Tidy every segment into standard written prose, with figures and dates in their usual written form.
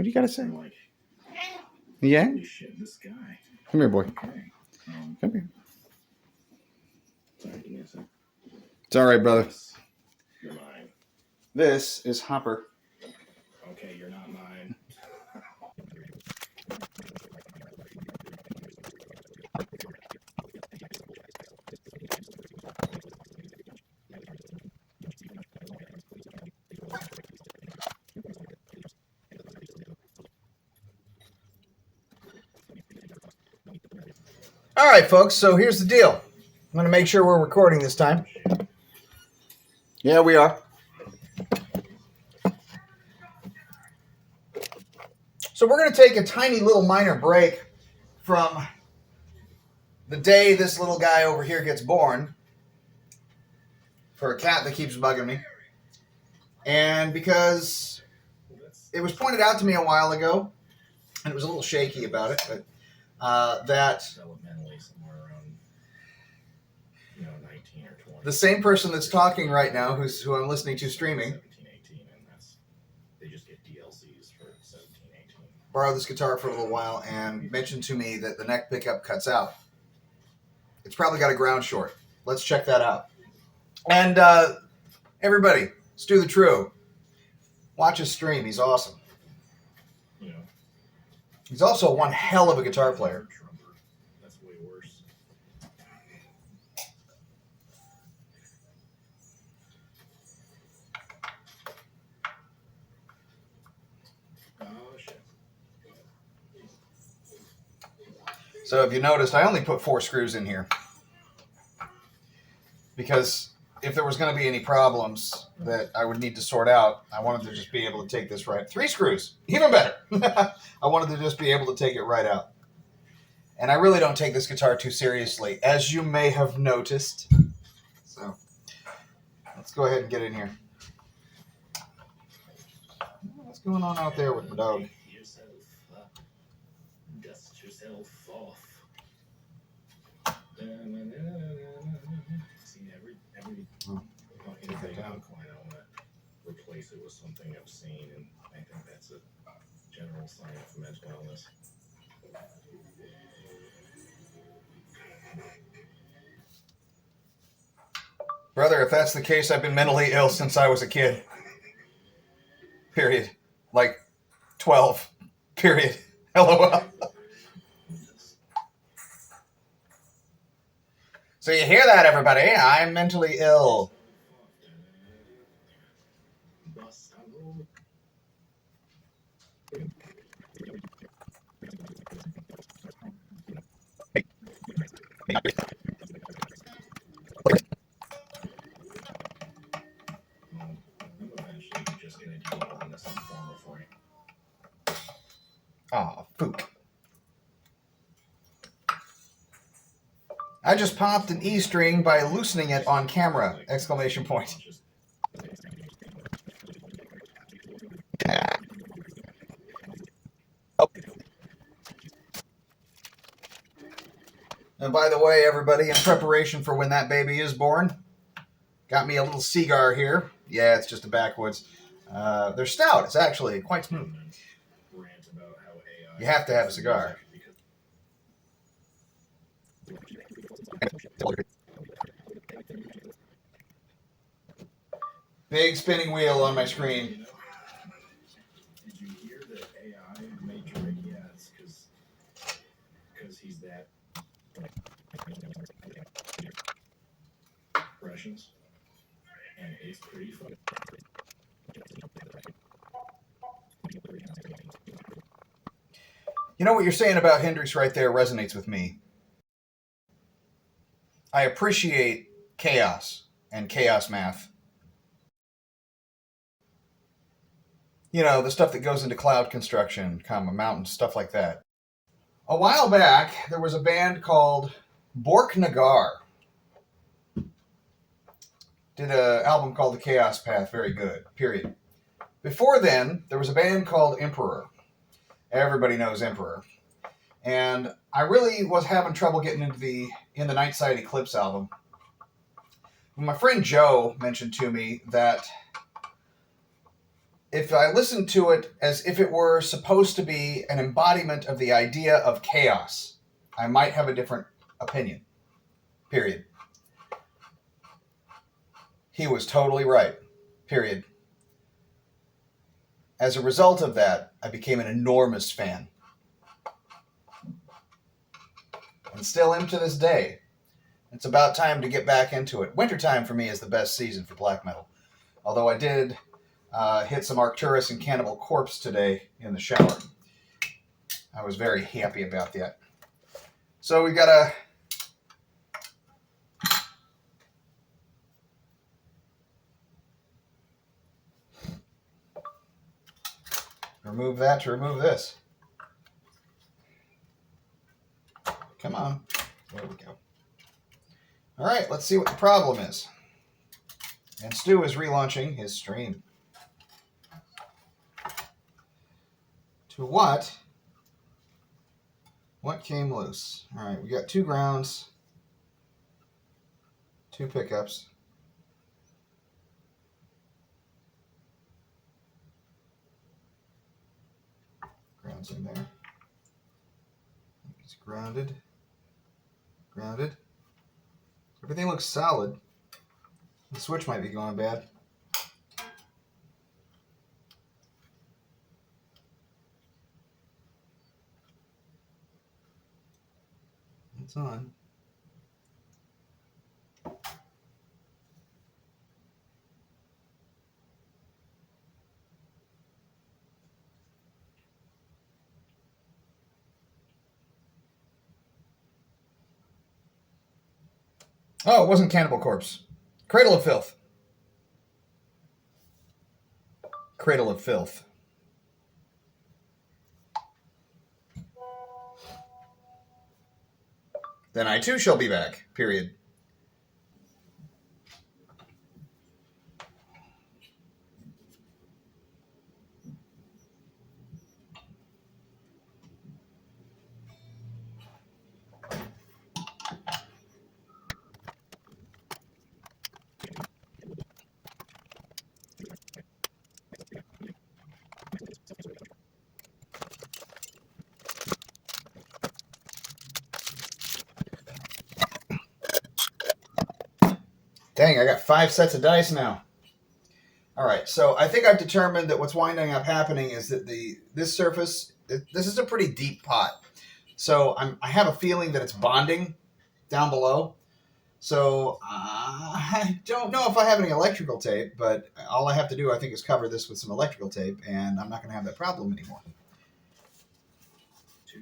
What do you got to say? I'm like, Yeah? holy shit, this guy. Come here, boy. Okay. Come here. Sorry, give me a sec. It's all right, brother. Yes, you're mine. This is Hopper. Okay, you're not mine. All right, folks, so here's the deal. I'm going to make sure we're recording this time. Yeah, we are. So we're going to take a tiny little minor break from the day this little guy over here gets born for a cat that keeps bugging me. And because it was pointed out to me a while ago, and it was a little shaky about it, but that Developmentally, somewhere around 19 or 20. the same person that's talking right now, who I'm listening to streaming, 17, 18, and they just get DLCs for 17, 18. borrowed this guitar for a little while and mentioned to me that the neck pickup cuts out. It's probably got a ground short. Let's check that out. And everybody, Stu the True, watch his stream. He's awesome. You know, He's also one hell of a guitar player. that's way worse. Oh, shit. So if you noticed, I only put 4 screws in here. Because if there was going to be any problems that I would need to sort out, I wanted to just be able to take this right. 3 screws, even better. I wanted to just be able to take it right out. And I really don't take this guitar too seriously, as you may have noticed. So let's go ahead and get in here. What's going on out there with my dog? Dust yourself off. See, every fucking thing on Coil, I want to replace it with something obscene, and I think that's a general sign of mental illness. Brother, if that's the case, I've been mentally ill since I was a kid. Period. Like 12. Period. LOL. So you hear that, everybody? I'm mentally ill. Aw, fook. I just popped an E string by loosening it on camera! Exclamation point. And by the way, everybody, in preparation for when that baby is born, got me a little cigar here. Yeah, it's just a backwoods. They're stout. It's actually quite smooth. You have to have a cigar. Big spinning wheel on my screen. Did you hear that AI made Drake? Yeah, it's because he's that impressions, and it's pretty fun. You know what you're saying about Hendrix right there resonates with me. I appreciate chaos and chaos math. You know, the stuff that goes into cloud construction, mountains, stuff like that. A while back, there was a band called Bork Nagar. Did an album called The Chaos Path, very good, period. Before then, there was a band called Emperor. Everybody knows Emperor. And I really was having trouble getting into the In the Night Side Eclipse album. My friend Joe mentioned to me that if I listened to it as if it were supposed to be an embodiment of the idea of chaos, I might have a different opinion. Period. He was totally right. Period. As a result of that, I became an enormous fan. And still am to this day. It's about time to get back into it. Wintertime for me is the best season for black metal. Although I did hit some Arcturus and Cannibal Corpse today in the shower. I was very happy about that. So we got to remove that to remove this. Come on. There we go. All right, let's see what the problem is. And Stu is relaunching his stream. To what? What came loose? All right, we got 2 grounds, 2 pickups. Grounds in there. It's grounded. Grounded. Everything looks solid. The switch might be going bad. It's on. Oh, it wasn't Cannibal Corpse. Cradle of Filth. Cradle of Filth. Then I too shall be back. Period. Dang, I got 5 sets of dice now. All right, so I think I've determined that what's winding up happening is that this surface, this is a pretty deep pot. So I have a feeling that it's bonding down below. So I don't know if I have any electrical tape, but all I have to do, I think, is cover this with some electrical tape, and I'm not going to have that problem anymore. 2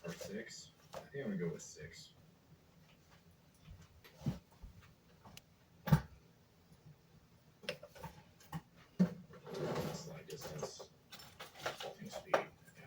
or 6? I think I'm going to go with 6. Slide distance, halting speed, yeah.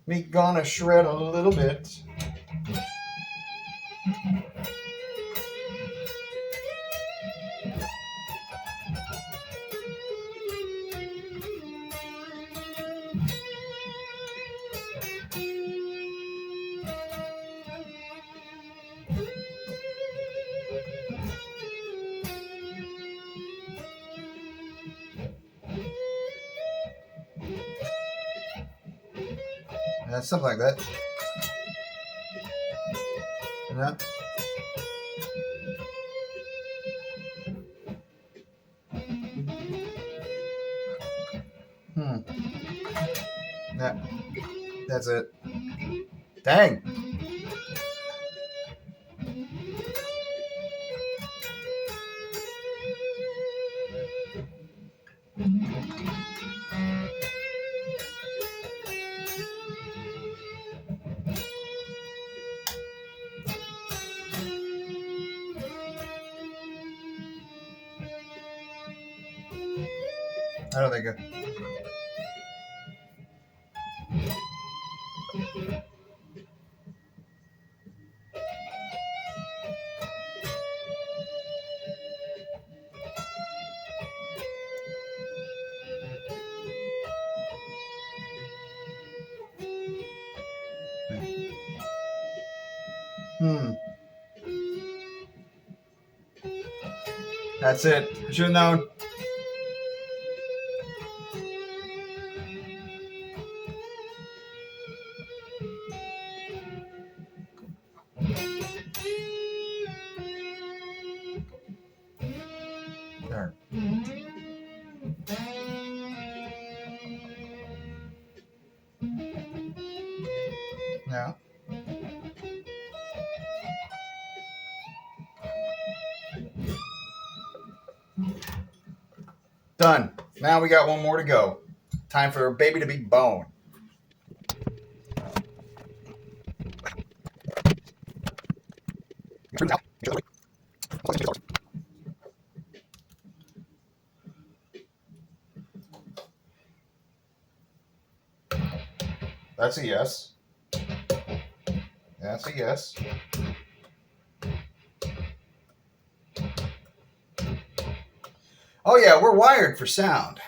Me gonna shred a little bit. Yeah, something like that. Yeah. Yeah. That's it. Dang. I don't think it. That's it. I should have known. There. Yeah. Done. Now we got one more to go. Time for baby to be bone. That's a yes. That's a yes. Oh yeah, we're wired for sound.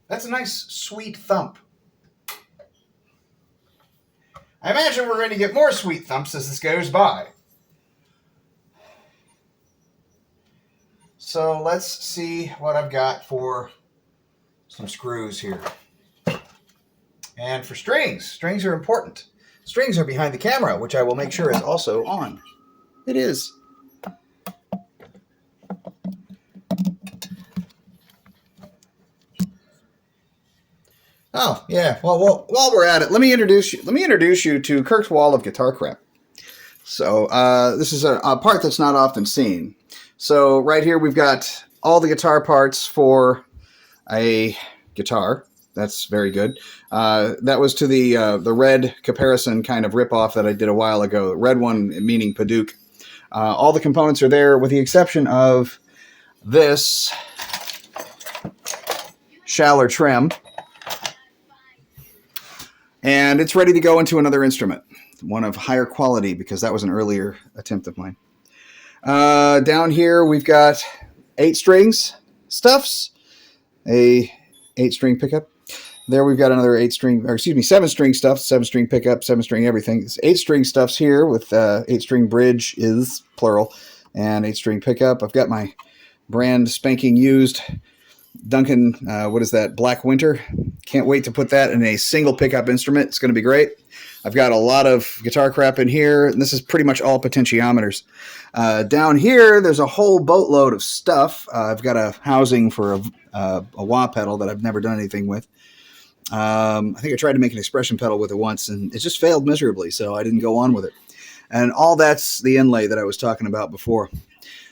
That's a nice, sweet thump. I imagine we're going to get more sweet thumps as this goes by. So let's see what I've got for some screws here. And for strings. Strings are important. Strings are behind the camera, which I will make sure is also on. It is. Oh, yeah. Well, while we're at it, let me introduce you to Kirk's wall of guitar crap. So this is a part that's not often seen. So right here we've got all the guitar parts for a guitar. That's very good. That was to the red comparison kind of ripoff that I did a while ago. The red one meaning Paduke. All the components are there with the exception of this Schaller trim. And it's ready to go into another instrument, one of higher quality, because that was an earlier attempt of mine. Down here we've got 8 strings stuffs, a 8-string pickup. There we've got another 7-string stuff, 7-string pickup, 7-string everything. It's 8-string stuffs here with 8-string bridge is plural and 8-string pickup. I've got my brand spanking used Duncan, what is that, Black Winter. Can't wait to put that in a single pickup instrument. It's going to be great. I've got a lot of guitar crap in here, and this is pretty much all potentiometers. Down here, there's a whole boatload of stuff. I've got a housing for a wah pedal that I've never done anything with. I think I tried to make an expression pedal with it once, and it just failed miserably, so I didn't go on with it. And all that's the inlay that I was talking about before.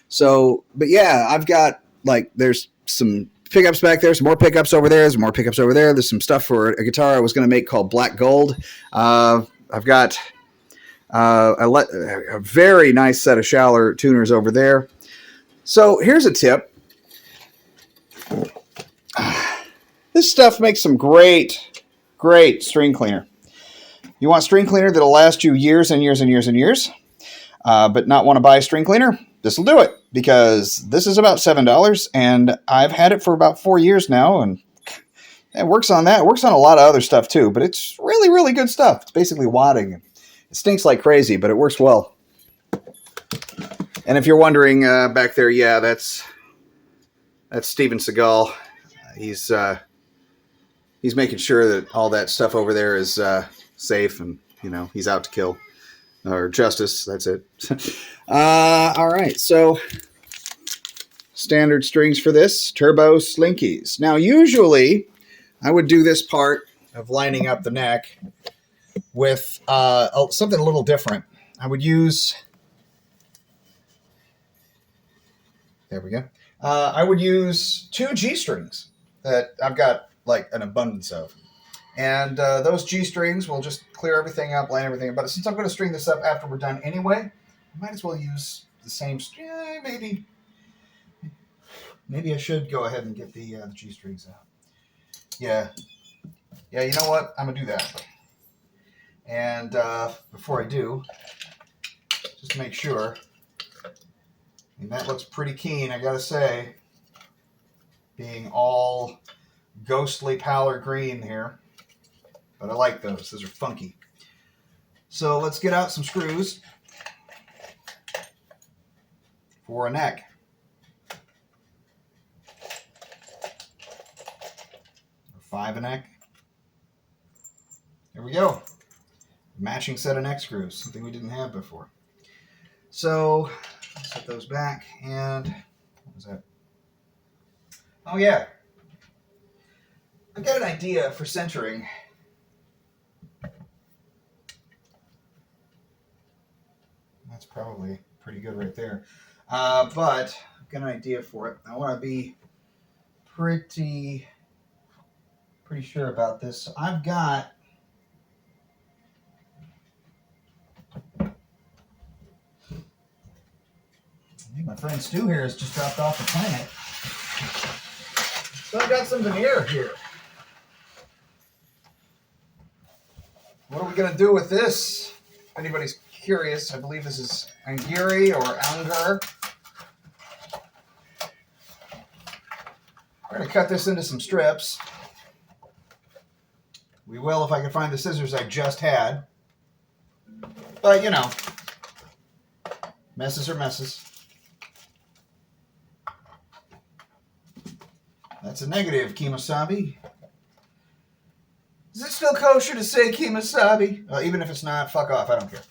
So, but yeah, I've got, like, there's some pickups back there, some more pickups over there, there's more pickups over there. There's some stuff for a guitar I was going to make called Black Gold. I've got a very nice set of Schaller tuners over there. So here's a tip. This stuff makes some great string cleaner. You want string cleaner that'll last you years and years and years and years, but not want to buy a string cleaner? This will do it, because this is about $7, and I've had it for about 4 years now, and it works on that. It works on a lot of other stuff too, but it's really, really good stuff. It's basically wadding. It stinks like crazy, but it works well. And if you're wondering back there, yeah, that's Steven Seagal. He's making sure that all that stuff over there is safe, and he's out to kill or justice. That's it. All right, so standard strings for this, turbo slinkies. Now, usually I would do this part of lining up the neck with something a little different. I would use, there we go. I would use 2 G strings that I've got like an abundance of. And those G strings will just clear everything up, line everything up. But since I'm going to string this up after we're done anyway, I might as well use the same string. Maybe I should go ahead and get the G strings out. Yeah, you know what? I'm going to do that. And before I do, just make sure. And that looks pretty keen, I got to say. Being all ghostly pallor green here. But I like those. Those are funky. So let's get out some screws for a neck. Or 5 a neck. There we go. Matching set of neck screws. Something we didn't have before. So set those back, and what was that? Oh yeah. I got an idea for centering. That's probably pretty good right there. But I've got an idea for it. I want to be pretty sure about this. So I've got I think my friend Stu here has just dropped off the planet. So I've got some veneer here. What are we going to do with this? If anybody's curious, I believe this is Angiri or Angar. We're going to cut this into some strips. We will if I can find the scissors I just had. But, messes are messes. That's a negative, Kemosabe. Is it still kosher to say Kemosabe? Well, even if it's not, fuck off, I don't care.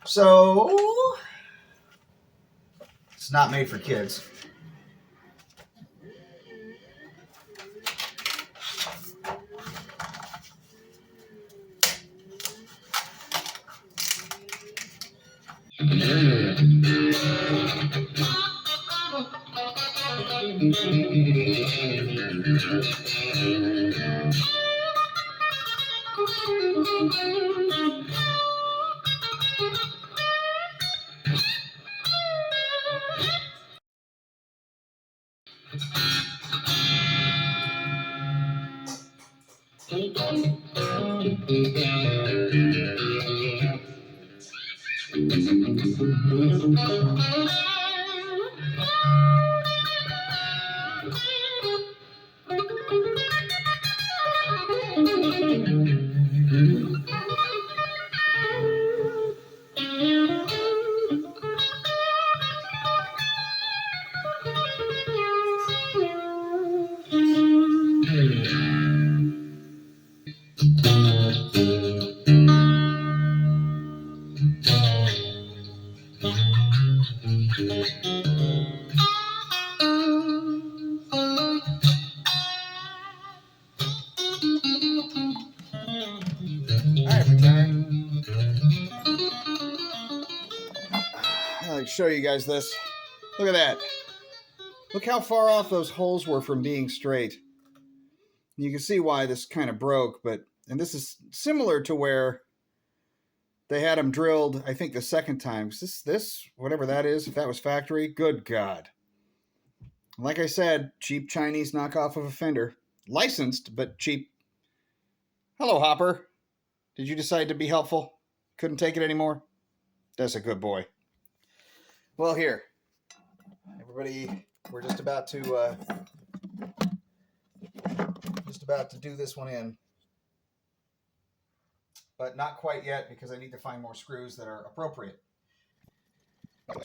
So, it's not made for kids. Alright, return. I'd like to show you guys this. Look at that. Look how far off those holes were from being straight. You can see why this kind of broke, and this is similar to where they had them drilled, I think, the second time. This, whatever that is, if that was factory, good God. Like I said, cheap Chinese knockoff of a fender. Licensed, but cheap. Hello, Hopper. Did you decide to be helpful? Couldn't take it anymore? That's a good boy. Well, here. Everybody, we're just about to do this one in. But not quite yet because I need to find more screws that are appropriate. Holy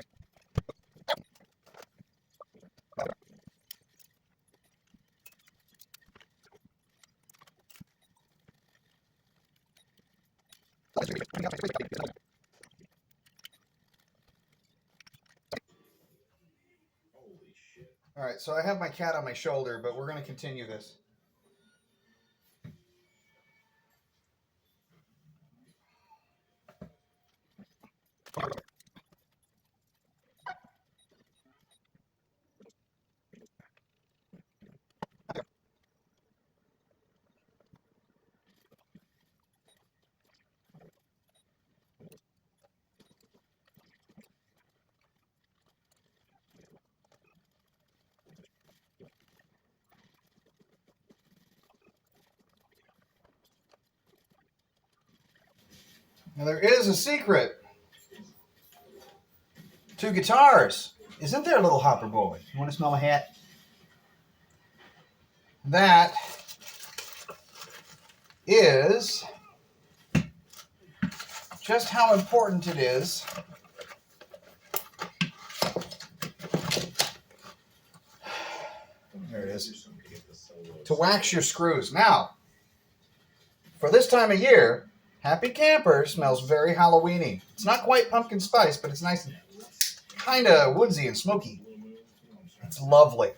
shit. All right, so I have my cat on my shoulder, but we're going to continue this. Now, there is a secret to guitars. Isn't there, little Hopper boy? You want to smell my hat? That is just how important it is there it is, to wax your screws. Now, for this time of year, Happy Camper smells very Halloweeny. It's not quite pumpkin spice, but it's nice and kind of woodsy and smoky. It's lovely.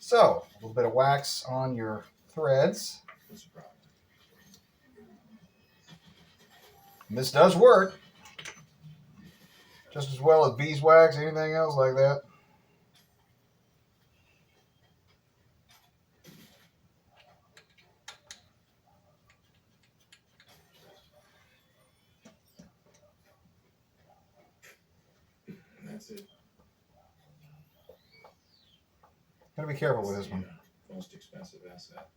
So, a little bit of wax on your threads. And this does work just as well as beeswax, anything else like that. That's it. Gotta be careful with this one. Most expensive asset.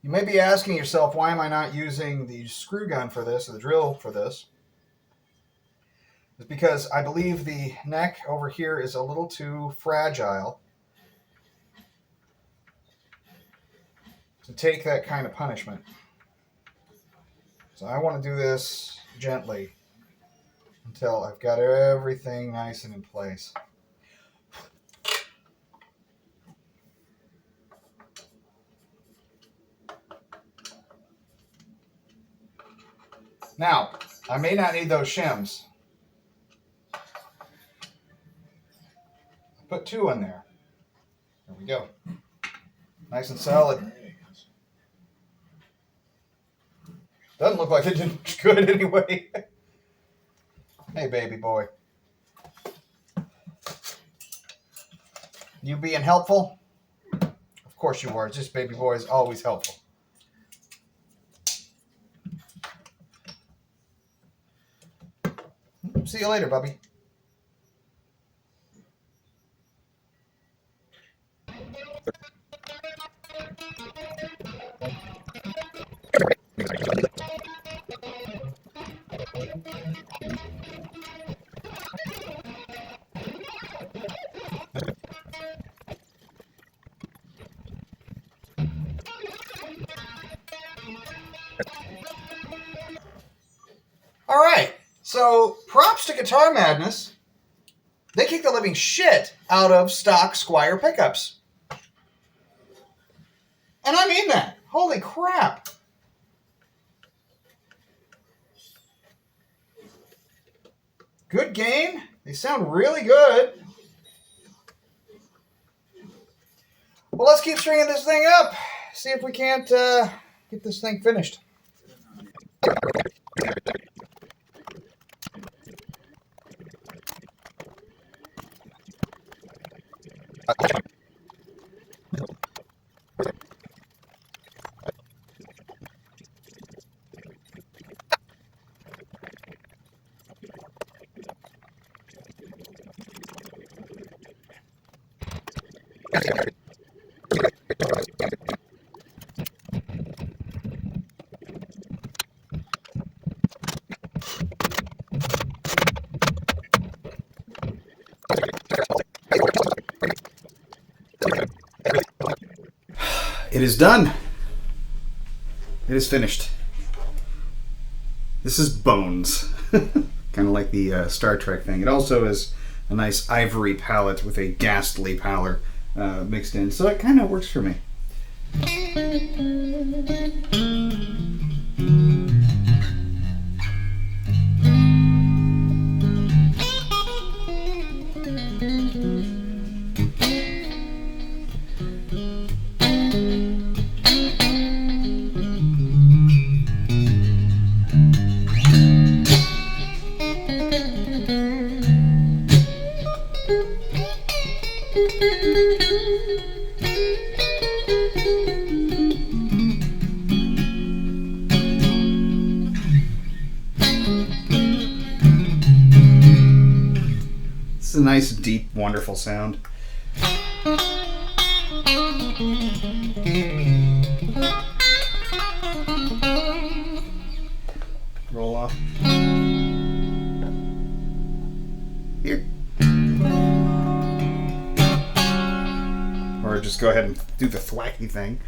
You may be asking yourself, why am I not using the screw gun for this, or the drill for this? It's because I believe the neck over here is a little too fragile to take that kind of punishment. So I want to do this gently until I've got everything nice and in place. Now, I may not need those shims. Put 2 in there. There we go. Nice and solid. Doesn't look like it did good anyway. Hey, baby boy. You being helpful? Of course you are. Just baby boy is always helpful. See you later, Bubby. All right. So, props to Guitar Madness. They kick the living shit out of stock Squire pickups. And I mean that. Holy crap. Good game. They sound really good. Well, let's keep stringing this thing up. See if we can't get this thing finished. It is done. It is finished. This is bones. Kind of like the Star Trek thing. It also is a nice ivory palette with a ghastly pallor mixed in, so it kind of works for me. It's a nice, deep, wonderful sound. Roll off. Here. Or just go ahead and do the thwacky thing.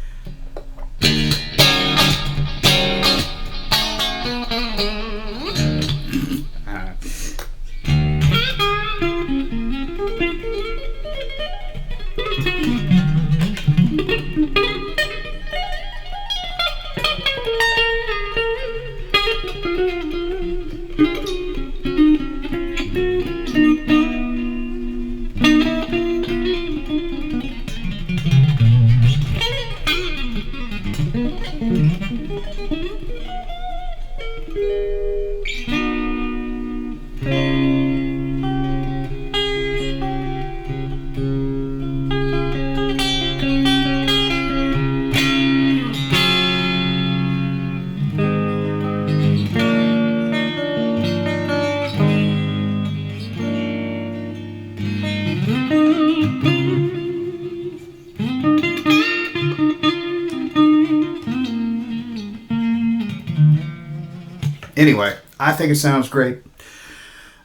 Anyway, I think it sounds great.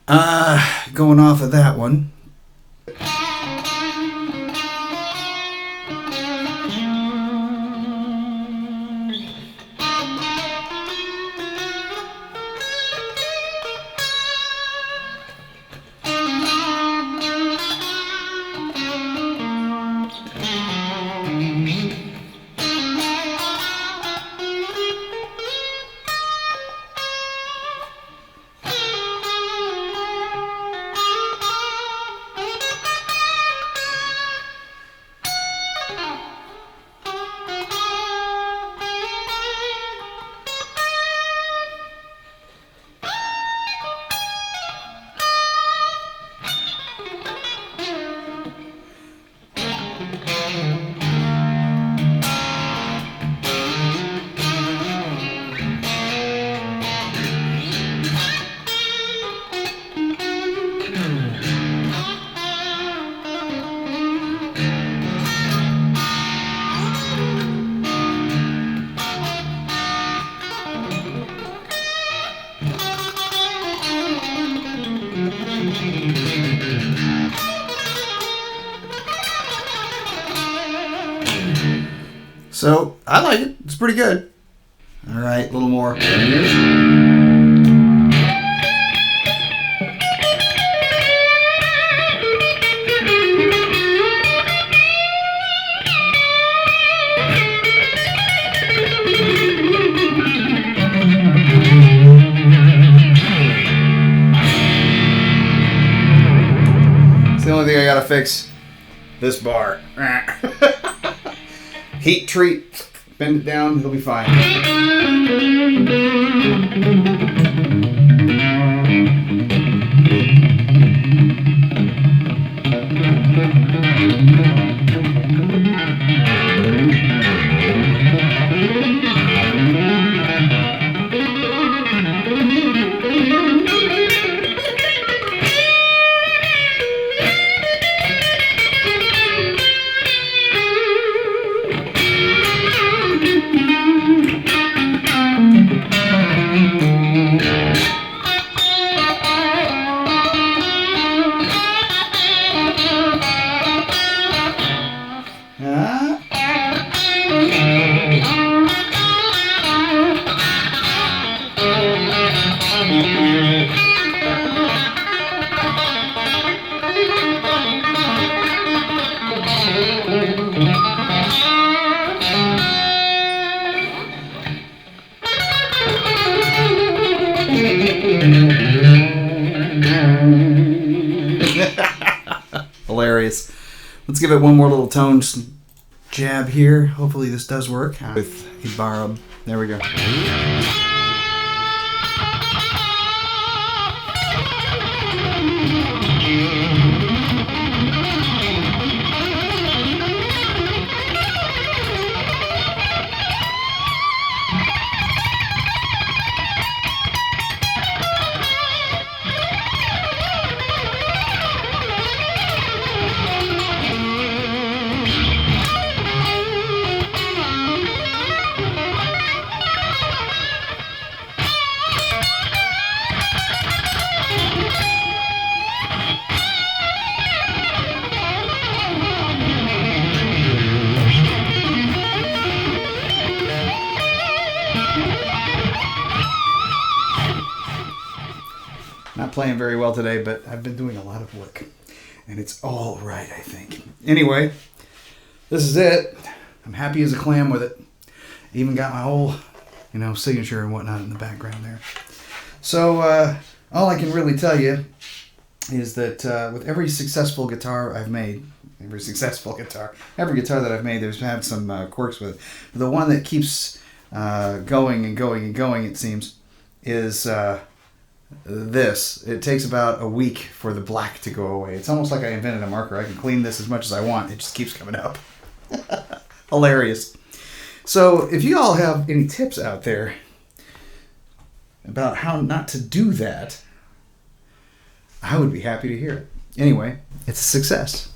Going off of that one. So, I like it. It's pretty good. All right, a little more. The only thing I gotta fix, this bar. Heat treat, bend it down, it'll be fine. Hilarious. Let's give it one more little tone jab here. Hopefully this does work with a barb. There we go. Not playing very well today, but I've been doing a lot of work. And it's all right, I think. Anyway, this is it. I'm happy as a clam with it. Even got my whole, signature and whatnot in the background there. So, all I can really tell you is that with every successful guitar I've made, every guitar that I've made, there's had some quirks with it. The one that keeps going and going and going, it seems, is this. It takes about a week for the black to go away. It's almost like I invented a marker. I can clean this as much as I want. It just keeps coming up. Hilarious. So if you all have any tips out there about how not to do that, I would be happy to hear it. Anyway, it's a success.